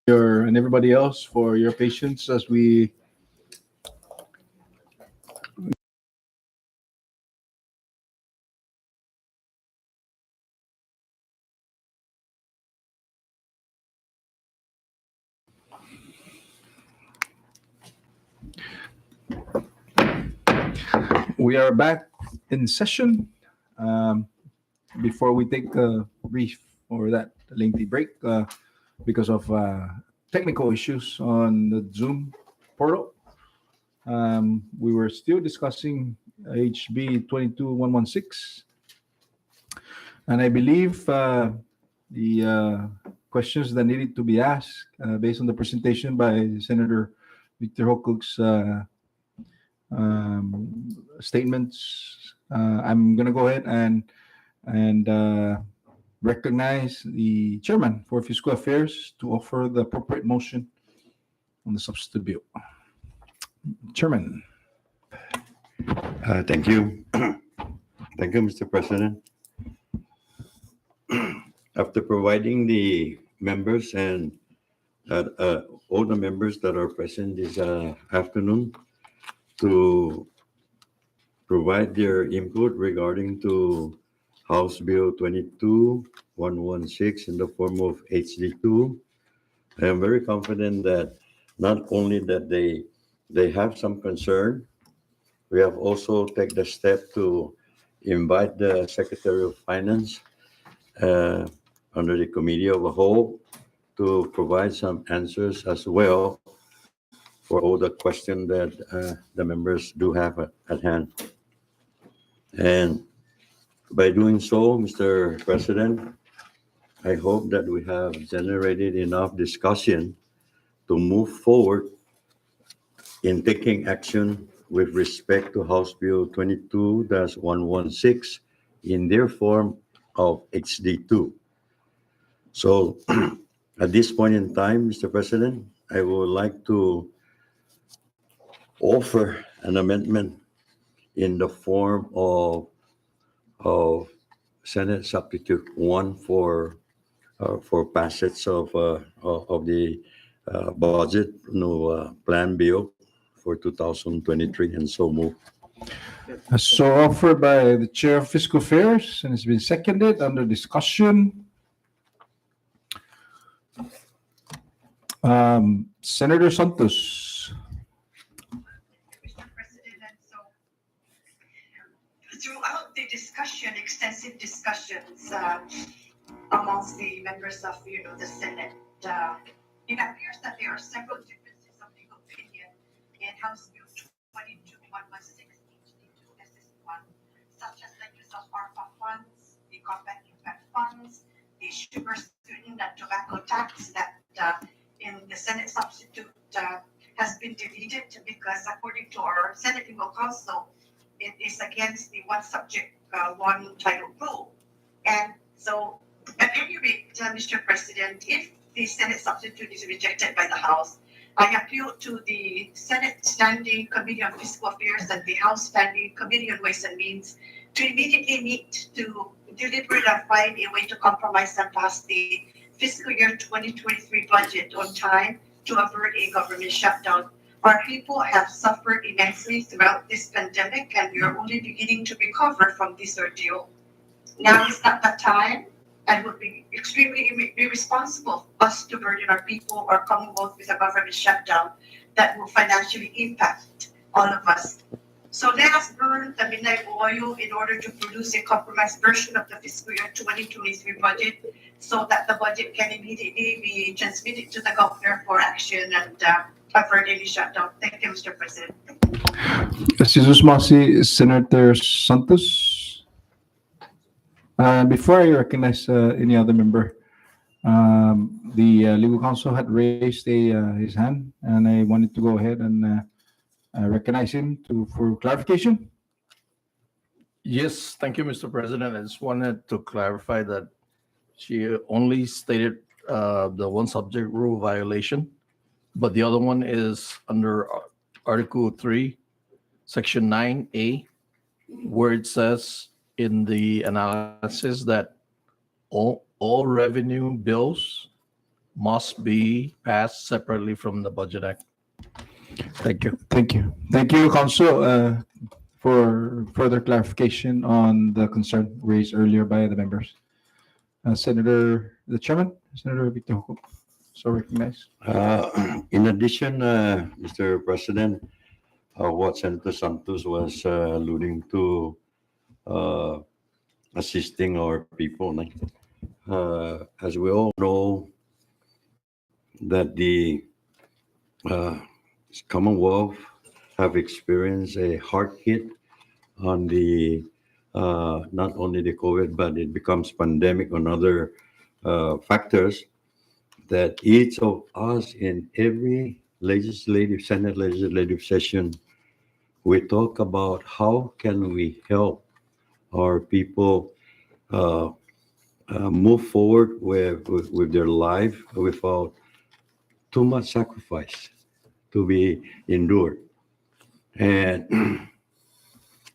your and everybody else for your patience as we are back in session. Um, Before we take a brief or that lengthy break because of technical issues on the Zoom portal, we were still discussing HB 22116, and I believe the questions that needed to be asked based on the presentation by Senator Victor Hokuk's statements. I'm going to go ahead and recognize the chairman for fiscal affairs to offer the appropriate motion on the substitute bill. Chairman. Thank you. Thank you, Mr. President. After providing the members and all the members that are present this afternoon to provide their input regarding to House Bill 22116 in the form of HD2, I am very confident that not only that they have some concern, we have also taken the step to invite the Secretary of Finance under the Committee of the Whole to provide some answers as well for all the questions that the members do have at hand. And by doing so, Mr. President, I hope that we have generated enough discussion to move forward in taking action with respect to House Bill 22-116 in their form of HD2. So at this point in time, Mr. President, I would like to offer an amendment in the form of Senate Substitute 1 for passage of the budget plan bill for 2023, and so move. So offered by the Chair of Fiscal Affairs, and it's been seconded under discussion. Senator Santos. Mr. President, so throughout the discussion, extensive discussions amongst the members of the Senate, it appears that there are several differences of legal opinion in House Bill 22116 HD2 SS1, such as the use of ARPA funds, the combat impact funds, the sugar, student, and tobacco tax that in the Senate substitute has been deleted because, according to our Senate Legal Counsel, it is against the one subject, one title rule. And so, at any rate, Mr. President, if the Senate substitute is rejected by the House, I appeal to the Senate Standing Committee on Fiscal Affairs and the House Standing Committee on Ways and Means to immediately meet to deliberate and find a way to compromise and pass the fiscal year 2023 budget on time to avert a government shutdown. Our people have suffered immensely throughout this pandemic, and we are only beginning to recover from this ordeal. Now is not the time, and would be extremely irresponsible for us to burden our people or Commonwealth with a government shutdown that will financially impact all of us. So let us burn the midnight oil in order to produce a compromised version of the fiscal year 2023 budget so that the budget can immediately be transmitted to the governor for action and avert any shutdown. Thank you, Mr. President. Jesus Masi, Senator Santos. Before I recognize any other member, the legal counsel had raised his hand, and I wanted to go ahead and recognize him for clarification. Yes, thank you, Mr. President. I just wanted to clarify that she only stated the one subject rule violation, but the other one is under Article 3, Section 9A, where it says in the analysis that all revenue bills must be passed separately from the Budget Act. Thank you. Thank you. Thank you, Council, for further clarification on the concern raised earlier by the members. Senator, the Chairman, Senator Victor Hugo, so recognized. In addition, Mr. President, what Senator Santos was alluding to, assisting our people. As we all know, that the Commonwealth have experienced a hard hit on the not only the COVID, but it becomes pandemic on other factors that each of us in every Senate legislative session, we talk about how can we help our people move forward with their life without too much sacrifice to be endured. And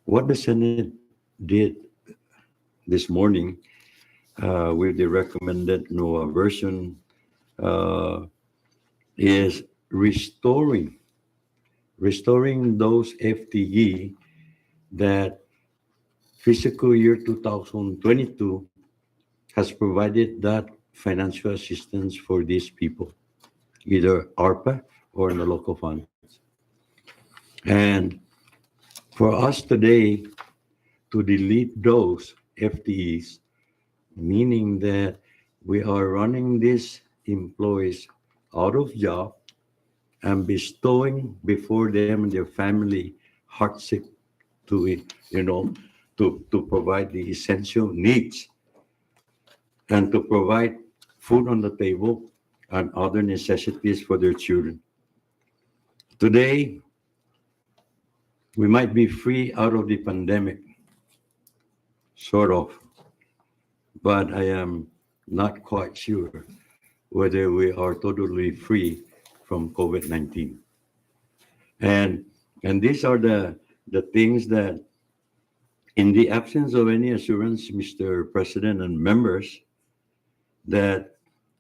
what the Senate did this morning with the recommended version is restoring those FTE that fiscal year 2022 has provided that financial assistance for these people, either ARPA or in the local funds. And for us today to delete those FTEs, meaning that we are running these employees out of job and bestowing before them and their family hardship to provide the essential needs and to provide food on the table and other necessities for their children. Today, we might be free out of the pandemic, sort of, but I am not quite sure whether we are totally free from COVID-19. And these are the things that, in the absence of any assurance, Mr. President and members, that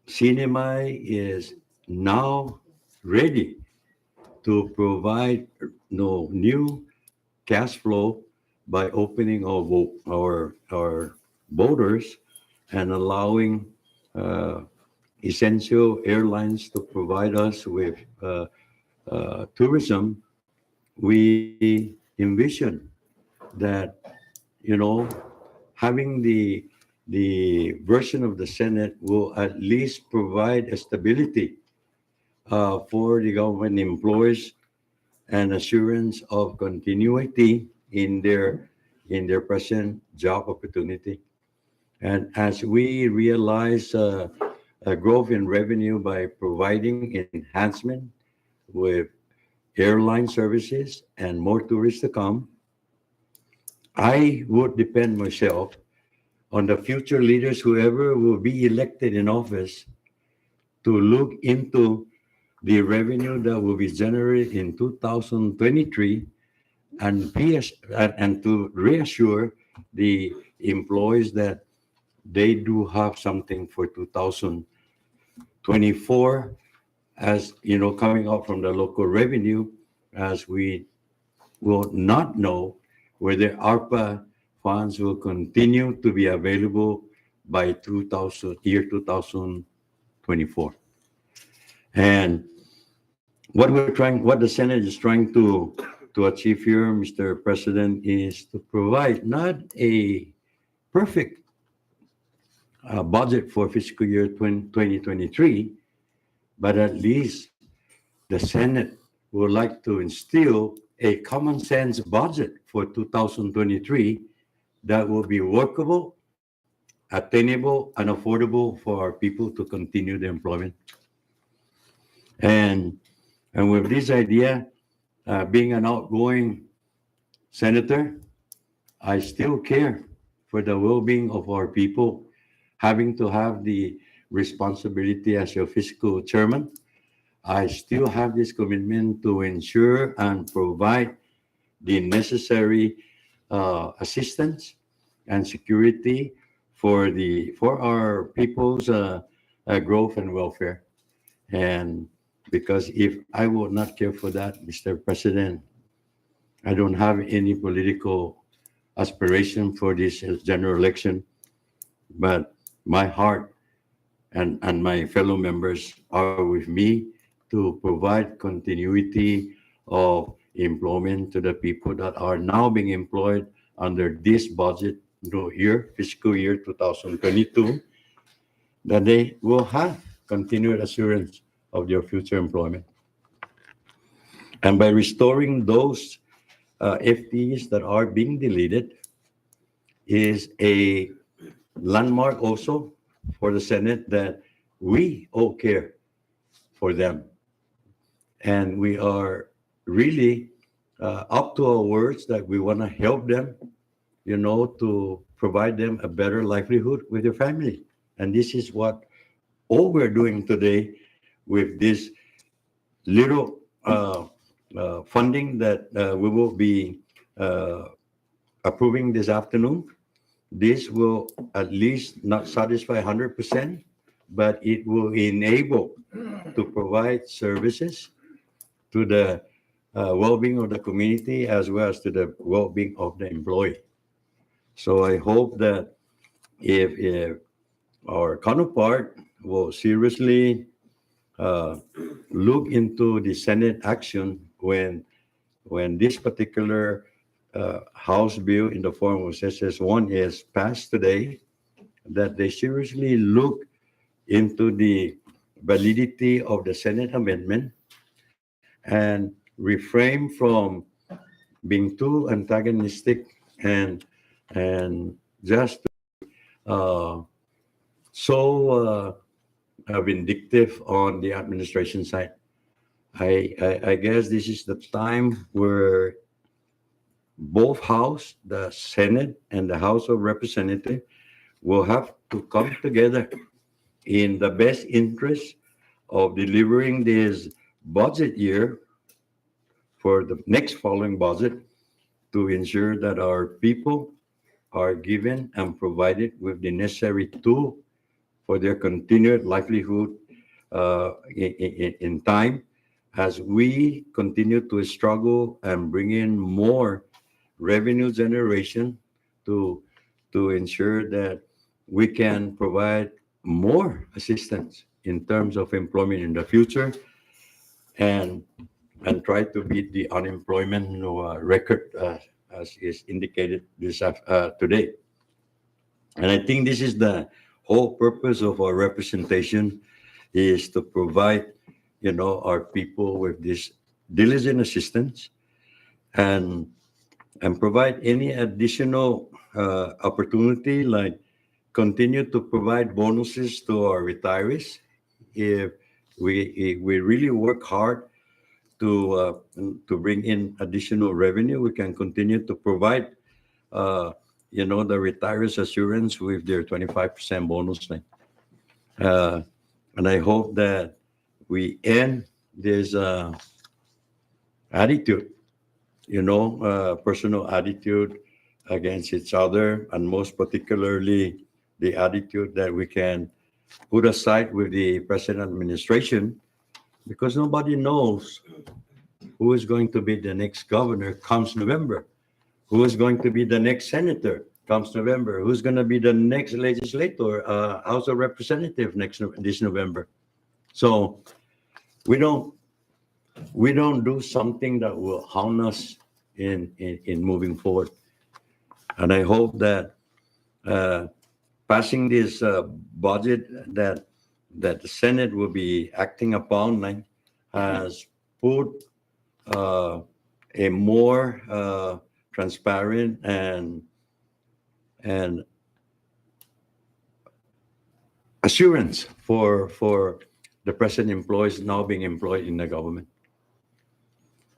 CNMI is now ready to provide new cash flow by opening our borders and allowing essential airlines to provide us with tourism. We envision that having the version of the Senate will at least provide a stability for the government employees and assurance of continuity in their present job opportunity. And as we realize a growth in revenue by providing enhancement with airline services and more tourists to come, I would depend myself on the future leaders, whoever will be elected in office, to look into the revenue that will be generated in 2023 and to reassure the employees that they do have something for 2024, as coming out from the local revenue, as we will not know whether ARPA funds will continue to be available by year 2024. And what the Senate is trying to achieve here, Mr. President, is to provide not a perfect budget for fiscal year 2023, but at least the Senate would like to instill a common sense budget for 2023 that will be workable, attainable, and affordable for our people to continue their employment. And with this idea, being an outgoing senator, I still care for the well-being of our people, having to have the responsibility as your fiscal chairman. I still have this commitment to ensure and provide the necessary assistance and security for our people's growth and welfare. And because if I would not care for that, Mr. President, I don't have any political aspiration for this general election, but my heart and my fellow members are with me to provide continuity of employment to the people that are now being employed under this budget year, fiscal year 2022, that they will have continued assurance of their future employment. And by restoring those FTEs that are being deleted is a landmark also for the Senate that we all care for them. And we are really up to our words that we want to help them, to provide them a better livelihood with their family. And this is what all we're doing today with this little funding that we will be approving this afternoon. This will at least not satisfy 100%, but it will enable to provide services to the well-being of the community as well as to the well-being of the employee. So I hope that if our counterpart will seriously look into the Senate action when this particular House bill in the form of SS1 is passed today, that they seriously look into the validity of the Senate amendment and refrain from being too antagonistic and just so vindictive on the administration side. I guess this is the time where both House, the Senate and the House of Representatives, will have to come together in the best interest of delivering this budget year for the next following budget to ensure that our people are given and provided with the necessary tool for their continued livelihood in time as we continue to struggle and bring in more revenue generation to ensure that we can provide more assistance in terms of employment in the future and try to beat the unemployment record as is indicated today. And I think this is the whole purpose of our representation, is to provide our people with this diligent assistance and provide any additional opportunity, like continue to provide bonuses to our retirees. If we really work hard to bring in additional revenue, we can continue to provide the retirees assurance with their 25% bonus line. And I hope that we end this attitude, personal attitude against each other, and most particularly the attitude that we can put aside with the present administration, because nobody knows who is going to be the next governor comes November, who is going to be the next senator comes November, who's going to be the next legislator, House of Representatives this November. So we don't do something that will harm us in moving forward. And I hope that passing this budget that the Senate will be acting upon has put a more transparent and assurance for the present employees now being employed in the government.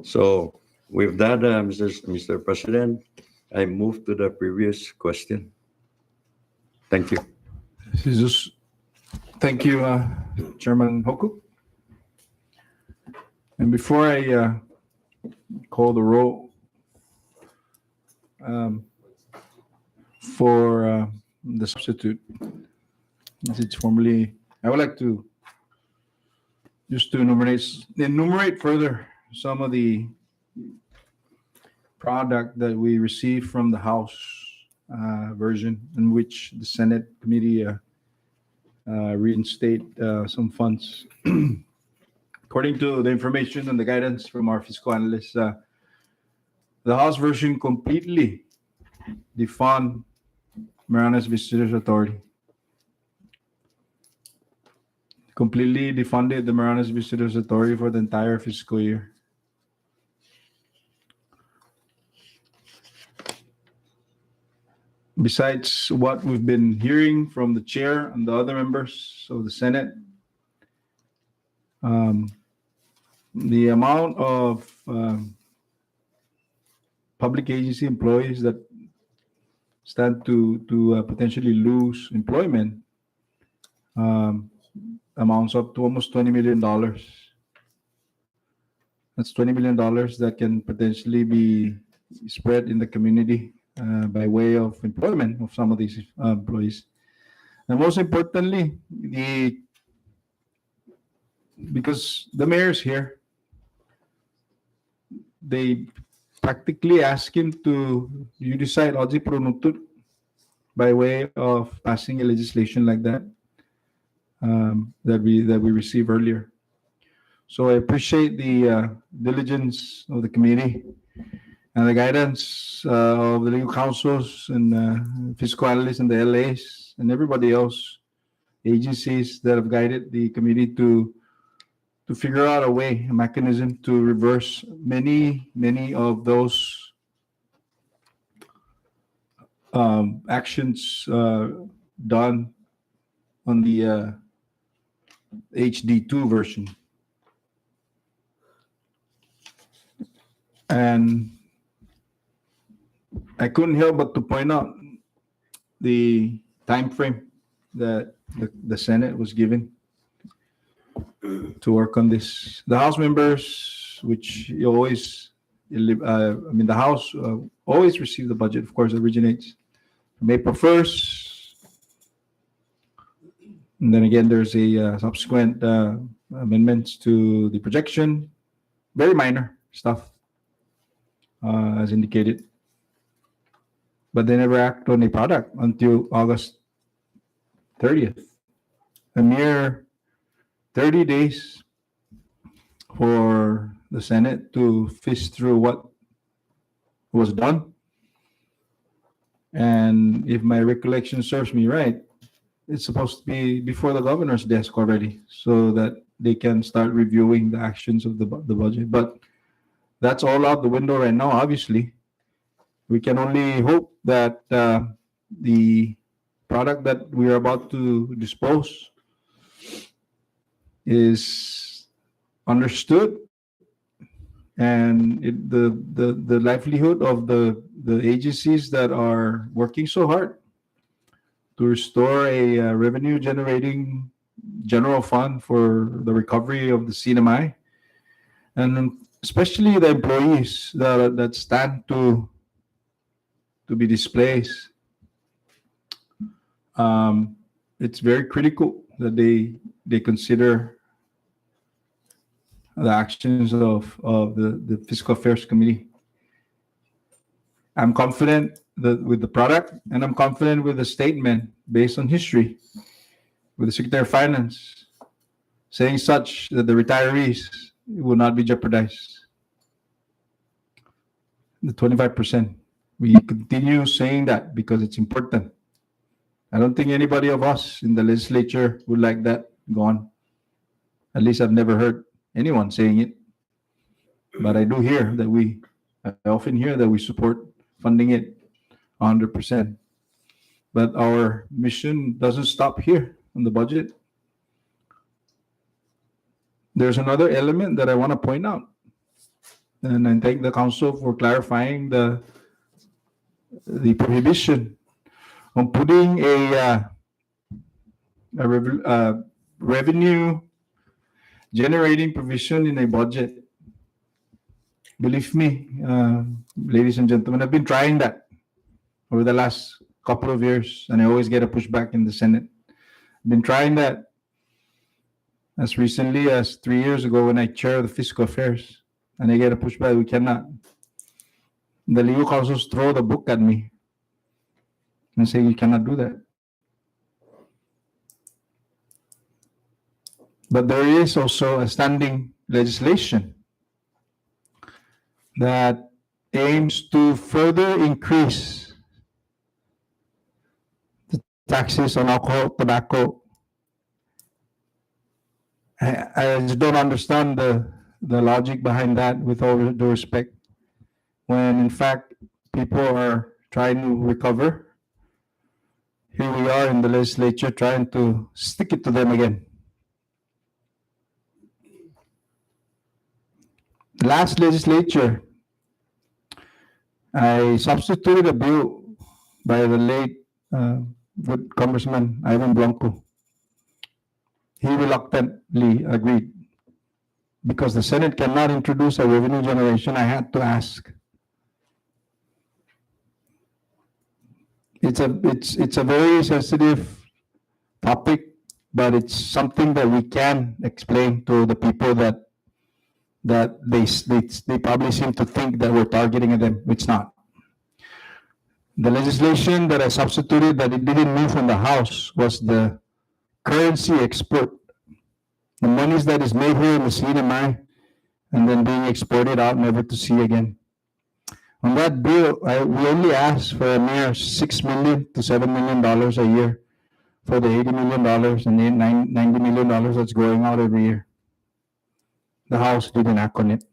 So with that, Mr. President, I move to the previous question. Thank you. Jesus. Thank you, Chairman Hoku. And before I call the roll for the substitute, as it's formally, I would like to just to enumerate further some of the product that we received from the House version, in which the Senate committee reinstate some funds. According to the information and the guidance from our fiscal analyst, the House version completely defund Marianas Visitors Authority. Completely defunded the Marianas Visitors Authority for the entire fiscal year. Besides what we've been hearing from the chair and the other members of the Senate, the amount of public agency employees that stand to potentially lose employment amounts up to almost $20 million. That's $20 million that can potentially be spread in the community by way of employment of some of these employees. And most importantly, because the mayor's here, they practically ask him to decide Audzi Pronutur by way of passing a legislation like that that we received earlier. So I appreciate the diligence of the committee and the guidance of the legal counsels and fiscal analysts and the LAs and everybody else, agencies that have guided the committee to figure out a way, a mechanism to reverse many of those actions done on the HD2 version. And I couldn't help but to point out the time frame that the Senate was given to work on this. The House members, which you always, the House always receive the budget, of course, originates from April 1st. And then again, there's a subsequent amendments to the projection, very minor stuff, as indicated. But they never act on a product until August 30th. A mere 30 days for the Senate to fish through what was done. And if my recollection serves me right, it's supposed to be before the governor's desk already, so that they can start reviewing the actions of the budget. But that's all out the window right now, obviously. We can only hope that the product that we are about to dispose is understood, and the livelihood of the agencies that are working so hard to restore a revenue generating general fund for the recovery of the CNMI, and especially the employees that stand to be displaced. It's very critical that they consider the actions of the Fiscal Affairs Committee. I'm confident that with the product, and I'm confident with the statement based on history, with the Secretary of Finance saying such that the retirees will not be jeopardized. The 25%. We continue saying that because it's important. I don't think anybody of us in the legislature would like that gone. At least I've never heard anyone saying it. But I do hear that I often hear that we support funding it 100%. But our mission doesn't stop here on the budget. There's another element that I want to point out. And I thank the council for clarifying the prohibition on putting a revenue generating provision in a budget. Believe me, ladies and gentlemen, I've been trying that over the last couple of years, and I always get a pushback in the Senate. I've been trying that, as recently as 3 years ago when I chair the fiscal affairs, and I get a pushback. We cannot. The legal counsels throw the book at me and say you cannot do that. But there is also a standing legislation that aims to further increase the taxes on alcohol, tobacco. I just don't understand the logic behind that, with all due respect, when in fact people are trying to recover. Here we are in the legislature trying to stick it to them again. The last legislature, I substituted a bill by the late good Congressman Ivan Blanco. He reluctantly agreed. Because the Senate cannot introduce a revenue generation, I had to ask. It's a very sensitive topic, but it's something that we can explain to the people that they probably seem to think that we're targeting them. It's not. The legislation that I substituted that it didn't move from the House was the currency export. The monies that is made here in the CNMI and then being exported out never to see again. On that bill, we only asked for a mere $6 million to $7 million a year for the $80 million and the $90 million that's going out every year. The House didn't act on it.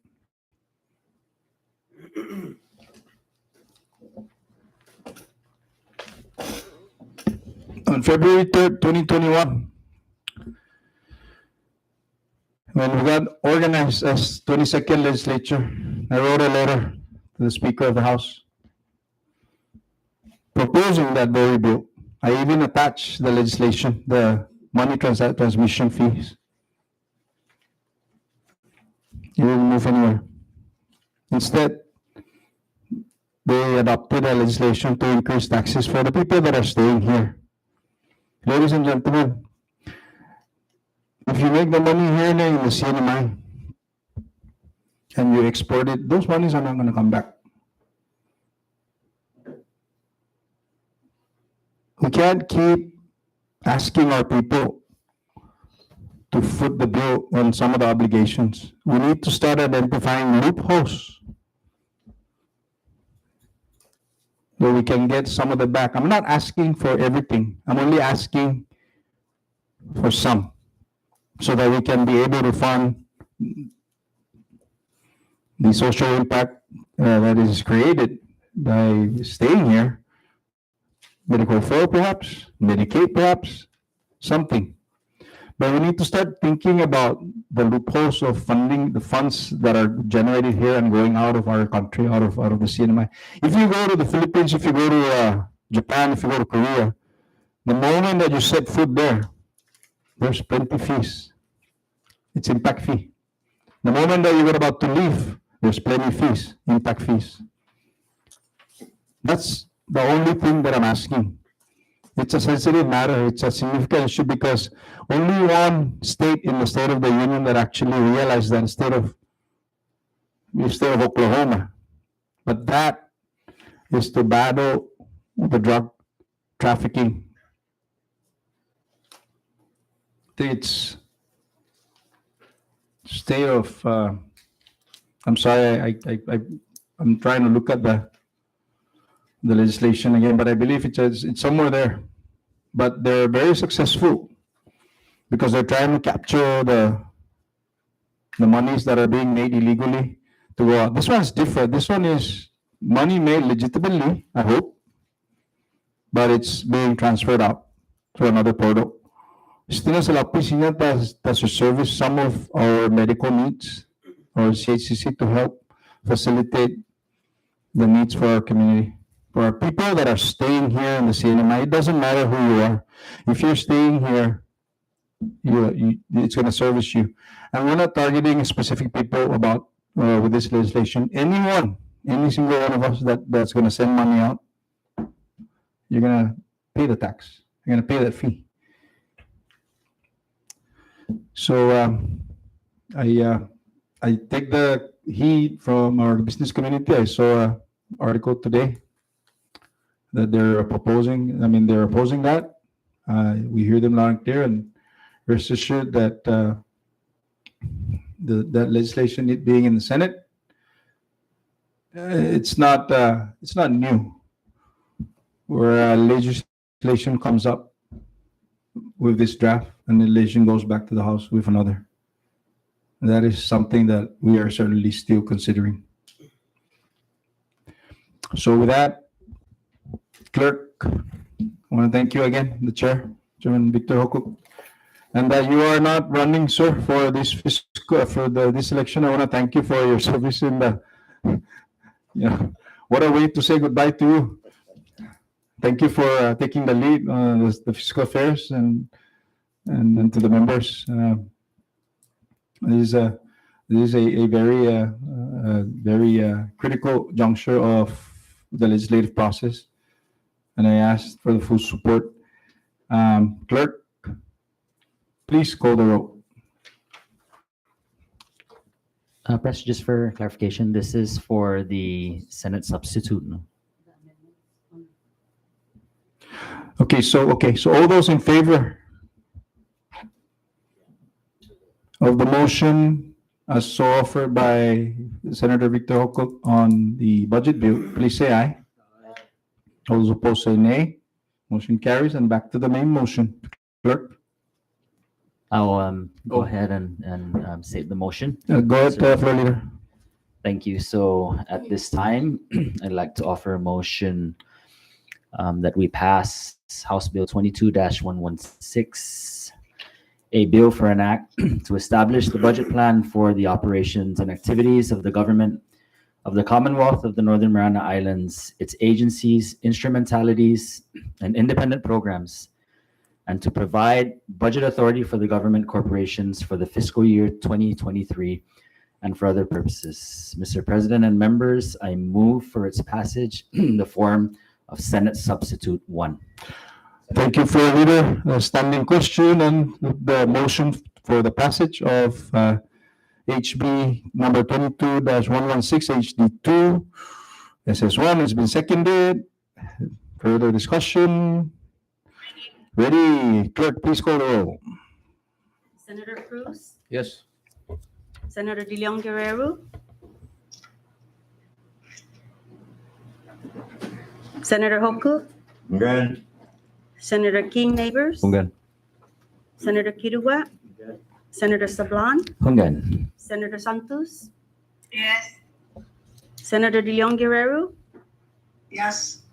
On February 3rd, 2021, when we got organized as 22nd legislature, I wrote a letter to the Speaker of the House proposing that very bill. I even attached the legislation, the money transmission fees. It didn't move anywhere. Instead, they adopted a legislation to increase taxes for the people that are staying here. Ladies and gentlemen, if you make the money here in the CNMI and you export it, those monies are not going to come back. We can't keep asking our people to foot the bill on some of the obligations. We need to start identifying loopholes where we can get some of the back. I'm not asking for everything. I'm only asking for some, so that we can be able to fund the social impact that is created by staying here. Medical referral perhaps, Medicaid perhaps, something. But we need to start thinking about the loopholes of funding the funds that are generated here and going out of our country, out of the CNMI. If you go to the Philippines, if you go to Japan, if you go to Korea, the moment that you set foot there, there's plenty fees. It's impact fee. The moment that you're about to leave, there's plenty fees, impact fees. That's the only thing that I'm asking. It's a sensitive matter. It's a significant issue because only one state in the State of the Union that actually realized that, the state of Oklahoma. But that is to battle the drug trafficking. It's state of. I'm sorry. I'm trying to look at the legislation again, but I believe it's somewhere there. But they're very successful because they're trying to capture the monies that are being made illegally to go out. This one's different. This one is money made legitimately, I hope, but it's being transferred out to another portal. Still sa la oficina to service some of our medical needs or CHCC to help facilitate the needs for our community. For our people that are staying here in the CNMI, it doesn't matter who you are. If you're staying here, it's going to service you. And we're not targeting specific people about with this legislation. Anyone, any single one of us that's going to send money out, you're going to pay the tax. You're going to pay that fee. So I take the heat from our business community. I saw an article today that they're proposing. I mean, they're opposing that. We hear them loud and clear, and rest assured that that legislation, it being in the Senate, it's not new. Where legislation comes up with this draft, and the legislation goes back to the House with another. That is something that we are certainly still considering. So with that, Clerk, I want to thank you again, the Chair, Chairman Victor Hokuk, and that you are not running, sir, for this this election. I want to thank you for your service in the. Yeah, what a way to say goodbye to you. Thank you for taking the lead on the fiscal affairs and to the members. This is a very critical juncture of the legislative process, and I ask for the full support. Clerk, please call the roll. Press, just for clarification, this is for the Senate substitute. No? Okay, so all those in favor of the motion as so offered by Senator Victor Hokuk on the budget bill, please say aye. All those opposed say nay. Motion carries, and back to the main motion. Clerk, I'll go ahead and state the motion. go ahead, floor leader. Thank you. So at this time, I'd like to offer a motion that we pass House Bill 22-116, a bill for an act to establish the budget plan for the operations and activities of the government of the Commonwealth of the Northern Mariana Islands, its agencies, instrumentalities, and independent programs, and to provide budget authority for the government corporations for the fiscal year 2023 and for other purposes. Mr. President and members, I move for its passage in the form of Senate Substitute 1. Thank you, floor leader. The standing question and the motion for the passage of HB number 22-116 HD2 SS1 has been seconded. Further discussion? Ready? Clerk, please call the roll. Senator Cruz, Yes. Senator De Leon Guerrero, Senator Hoku, Good. Senator King Neighbors, Hungan. Senator Kirua, Senator Sablan, Hungan. Senator Santos, Yes. Senator De Leon Guerrero, Yes.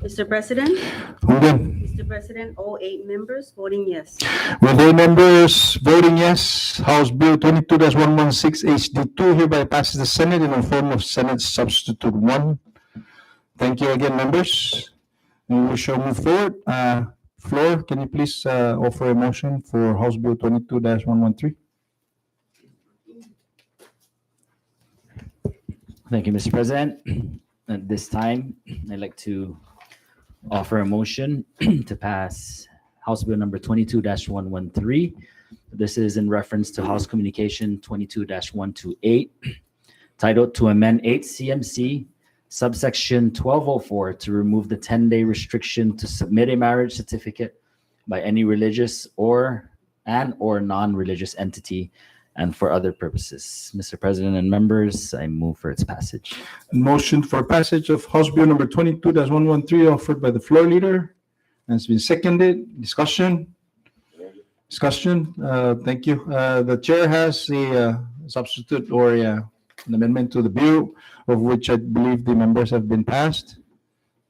Mr. President. Hungan. Mr. President, all 8 members voting yes. With 8 members voting yes, House Bill 22-116 HD2 hereby passes the Senate in the form of Senate Substitute 1. Thank you again, members. And we shall move forward. Floor, can you please offer a motion for House Bill 22-113? Thank you, Mr. President. At this time, I'd like to offer a motion to pass House Bill number 22-113. This is in reference to House Communication 22-128, titled to amend 8 CMC subsection 1204 to remove the 10-day restriction to submit a marriage certificate by any religious or non-religious entity and for other purposes. Mr. President and members, I move for its passage. Motion for passage of House Bill number 22-113 offered by the floor leader has been seconded. Discussion? Thank you. The chair has a substitute or an amendment to the bill, of which I believe the members have been passed,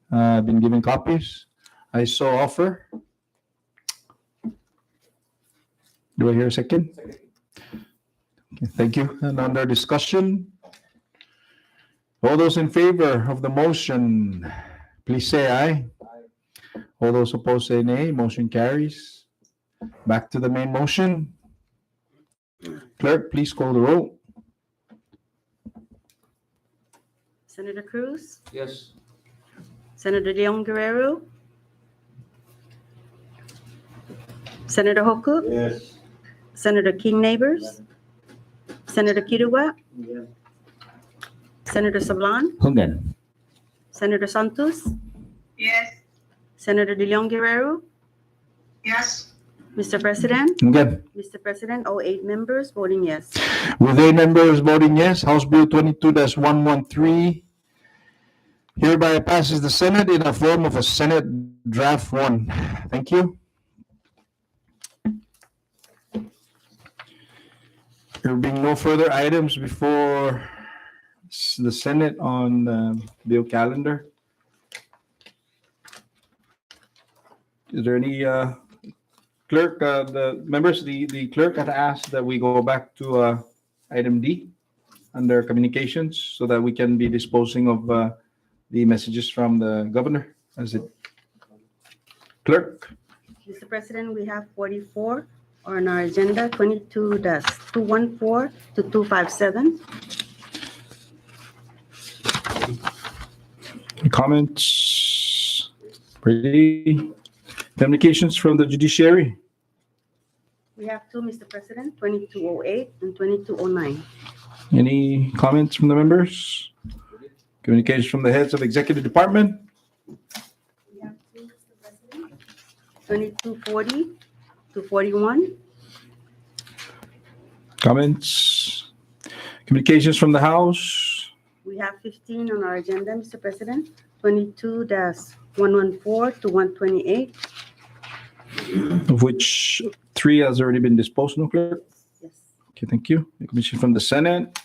been given copies. I so offer. Do I hear a second? Okay, thank you. And under discussion, all those in favor of the motion, please say aye. All those opposed say nay. Motion carries. Back to the main motion. Clerk, please call the roll. Senator Cruz, Yes. Senator Leon Guerrero, Senator Hoku, Yes. Senator King Neighbors, Senator Kidua, Senator Sablan, Hungan. Senator Santos, Yes. Senator De Leon Guerrero, Yes. Mr. President, Again, Mr. President, all 8 members voting yes. with 8 members voting yes, House Bill 22-113 hereby passes the Senate in the form of a Senate Draft 1. Thank you. There being no further items before the Senate on the bill calendar. Is there any clerk, the members, the clerk had asked that we go back to item D under communications so that we can be disposing of the messages from the governor. As it clerk, Mr. President, we have 44 on our agenda, 22-214 to 257. comments, ready? Communications from the judiciary. We have 2, Mr. President, 2208 and 2209. Any comments from the members? Communications from the heads of executive department. We have 2, Mr. President, 2240 to 41. Comments. Communications from the house, We have 15 on our agenda, Mr. President, 22-114 to 128. of which 3 has already been disposed of, clerk. Yes. Okay, thank you. Commission from the Senate.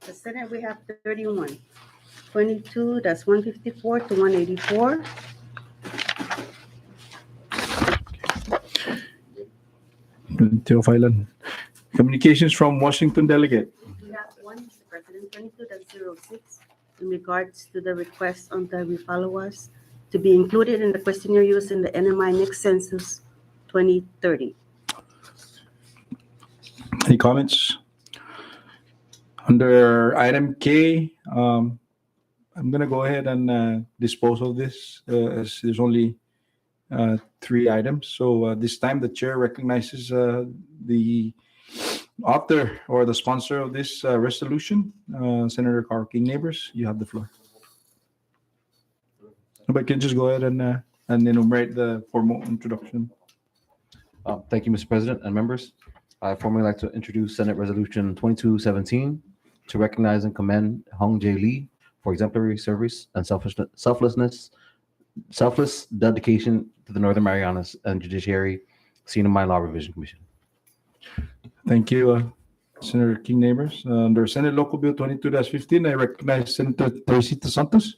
The Senate, we have 31, 22-154 to 184. Teofilan. Communications from Washington delegate. We have 1, Mr. President, 22-06, in regards to the request on the followers to be included in the questionnaire used in the NMI next census 2030. Any comments? Under item K, I'm going to go ahead and dispose of this as there's only 3 items. So this time the chair recognizes the author or the sponsor of this resolution, Senator Carl King Neighbors. You have the floor. But can just go ahead and enumerate the formal introduction. Thank you, Mr. President and members. I formally like to introduce Senate Resolution 2217 to recognize and commend Hong Jae Lee for exemplary service and selfless dedication to the Northern Marianas and Judiciary, CNMI Law Revision Commission. Thank you, Senator King Neighbors. Under Senate Local Bill 22-15, I recognize Senator Teresita Santos.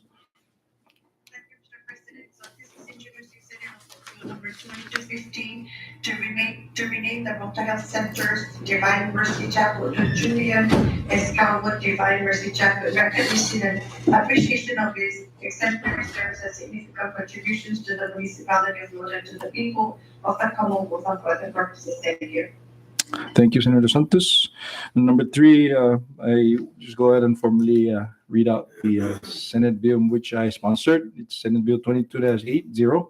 Thank you, Mr. President. So this is introducing Senate Bill number 2215 to rename the Mental Health Centers Divine Mercy Chapel to Julian Escalwood Divine Mercy Chapel, recognition and appreciation of his exemplary service and significant contributions to the municipality of Lodi and to the people of the Commonwealth and for other purposes. Thank you. Thank you, Senator Santos. Number 3, I just go ahead and formally read out the Senate bill which I sponsored. It's Senate Bill 22-80,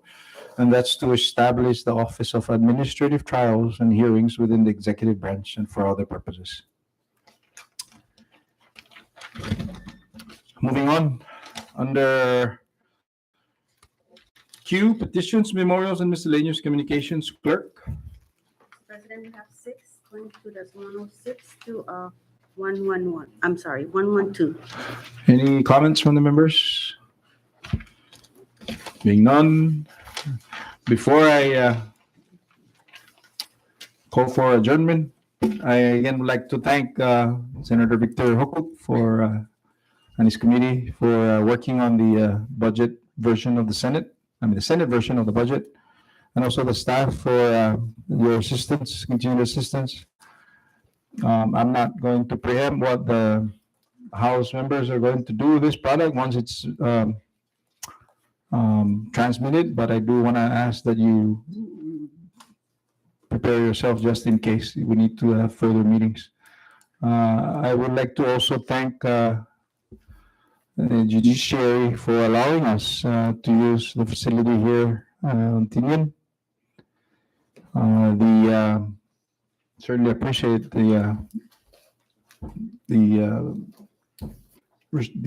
and that's to establish the Office of Administrative Trials and Hearings within the executive branch and for other purposes. Moving on, under Q, petitions, memorials, and miscellaneous communications, clerk. President, we have 6, 22-106 to 111. I'm sorry, 112. Any comments from the members? Being none, before I call for adjournment, I again would like to thank Senator Victor Hokuk for and his committee for working on the budget version of the Senate, the Senate version of the budget, and also the staff for your assistance, continued assistance. I'm not going to preempt what the House members are going to do with this product once it's transmitted, but I do want to ask that you prepare yourself just in case we need to have further meetings. I would like to also thank the judiciary for allowing us to use the facility here on Tinian. The Certainly appreciate the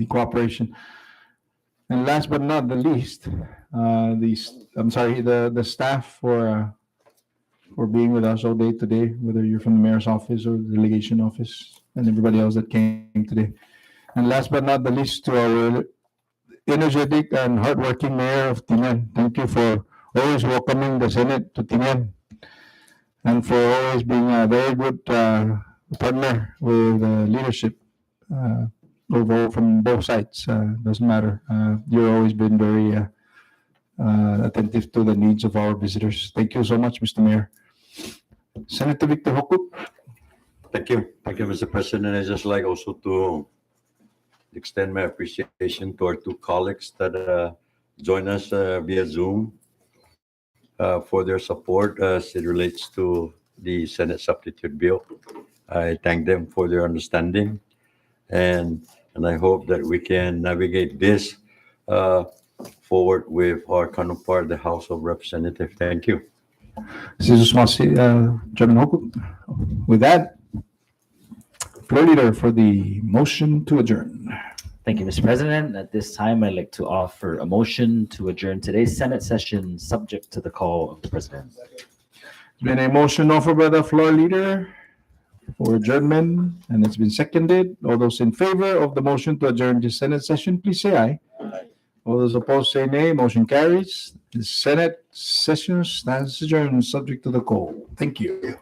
cooperation. And last but not the least, the staff for being with us all day today, whether you're from the mayor's office or the delegation office, and everybody else that came today. And last but not the least, to our energetic and hardworking mayor of Tinian. Thank you for always welcoming the Senate to Tinian, and for always being a very good partner with leadership overall from both sides. Doesn't matter. You've always been very attentive to the needs of our visitors. Thank you so much, Mr. Mayor. Senator Victor Hokup. Thank you. Thank you, Mr. President. I just like also to extend my appreciation to our two colleagues that join us via Zoom for their support as it relates to the Senate substitute bill. I thank them for their understanding, and I hope that we can navigate this forward with our counterpart, the House of Representatives. Thank you. Chairman Hokup. With that, floor leader for the motion to adjourn. Thank you, Mr. President. At this time, I'd like to offer a motion to adjourn today's Senate session, subject to the call of the President. There's been a motion offered by the floor leader for adjournment, and it's been seconded. All those in favor of the motion to adjourn the Senate session, please say aye. All those opposed say nay. Motion carries. The Senate session stands adjourned, subject to the call. Thank you.